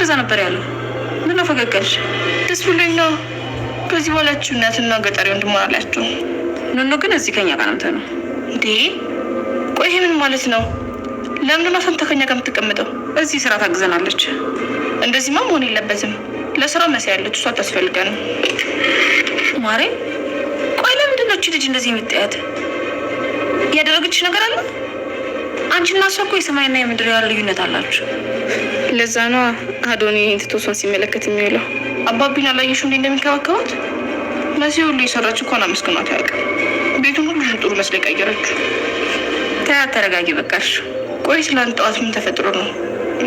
እንደዛ ነበር ያለው። ምን ነው ፈገግልሽ? ደስ ብሎኝ ነው። ከዚህ በኋላችሁ እናትና ገጠሪ ወንድም አላችሁ። ኑኑ ግን እዚህ ከኛ ጋር ነው እንዴ? ቆይ ይሄ ምን ማለት ነው? ለምን ነው ፈንታ ከኛ ጋር የምትቀመጠው? እዚህ ስራ ታግዘናለች። እንደዚህማ መሆን የለበትም። ለስራው መሳይ ያለች እሷ አታስፈልገንም። ማሬ ቆይ ለምንድን ነው እቺ ልጅ እንደዚህ የምትያት? ያደረገች ነገር አለ? አንቺና እሷ እኮ የሰማይና የምድር ያለ ልዩነት አላችሁ። ለዛ ነው አዶኒ ትቶ እሷን ሲመለከት የሚውለው። አባቢን አላየሽው እንዴ እንደሚንከባከባት? ለዚህ ሁሉ የሰራችው እንኳን አመስግኗት አያውቅም። ቤቱን ሁሉ ጥሩ መስለ ቀየረችው። ተያት፣ ተረጋጊ በቃሽ። ቆይ ትላንት ጠዋት ምን ተፈጥሮ ነው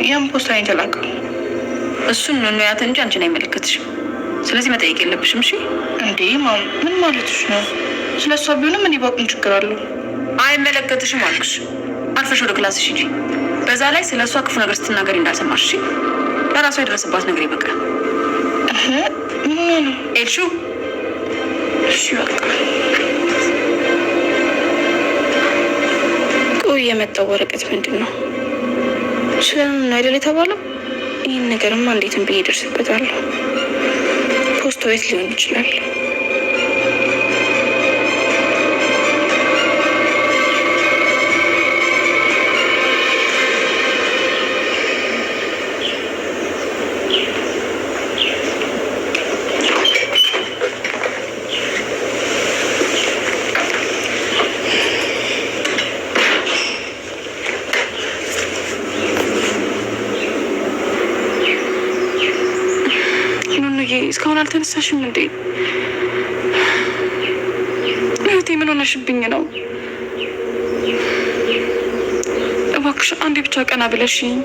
ያን ፖስታ የተላከው? እሱን ኑኑ ያት እንጂ አንቺን አይመለከትሽም። ስለዚህ መጠየቅ የለብሽም። እሺ እንዴ ማም ምን ማለትሽ ነው? ስለሷ ቢሆንም እኔ ባውቅም ችግር አለው። አይመለከትሽም አልኩሽ። አልፈሽ ወደ ክላስሽ ሂጂ። በዛ ላይ ስለሷ ክፉ ነገር ስትናገሪ እንዳልሰማሽ። እሺ ለራሷ የደረሰባት ነገር ይበቃል። ምን ኤልሹ? እሺ በቃ ቆይ የመጣው ወረቀት ምንድን ነው? ስለምን አይደል የተባለው? ይህን ነገርማ እንዴትም ብዬ እደርስበታለሁ። ፖስታው የት ሊሆን ይችላል? እስካሁን አልተነሳሽም እንዴ? እህቴ ምን ሆነሽብኝ ነው? እባክሽ አንዴ ብቻ ቀና ብለሽኝ።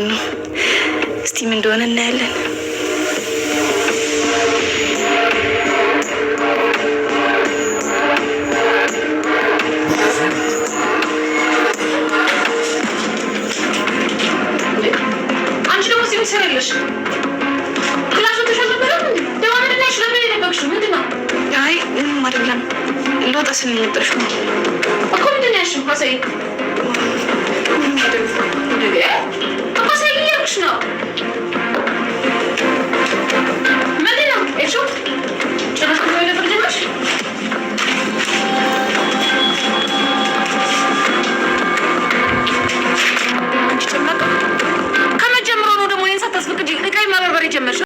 ነው እስቲ ምን እንደሆነ እናያለን። አንቺ ደግሞ እዚህ ትሰሪያለሽ? ክላሱን ተሸነፈረ ደማ ምንድን ነሽ? ለምን የደበቅሽው ምንድን ነው? አይ ምንም አይደለም። ልወጣ ስል የመጣሽው እኮ ምንድን ነው ያልሽው? አሳይ ነው ምንድን ነው ኤልሹ? ጭራሽ ነው ለፍርድሽ? አንቺ ጨመቀ ከመጀመሩ ነው ደግሞ ይሄን ሳታስፈቅጂ እቃይ ማበርበር የጀመርሽ?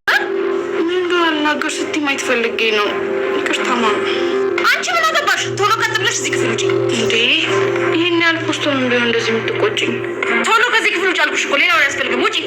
ምን እንደሆነ አልናገር ስትይ ማየት ፈልጌ ነው። ይቅርታማ። አንቺ ምን አገባሽ? ቶሎ ቀጥ ብለሽ እዚህ ክፍል ውጪ። እንዴ ይሄን ያህል ፖስቶን እንደሆነ እንደዚህ የምትቆጪኝ? ቶሎ ከዚህ ክፍል ውጪ አልኩሽ እኮ ሌላ ወሬ አያስፈልግም። ውጪ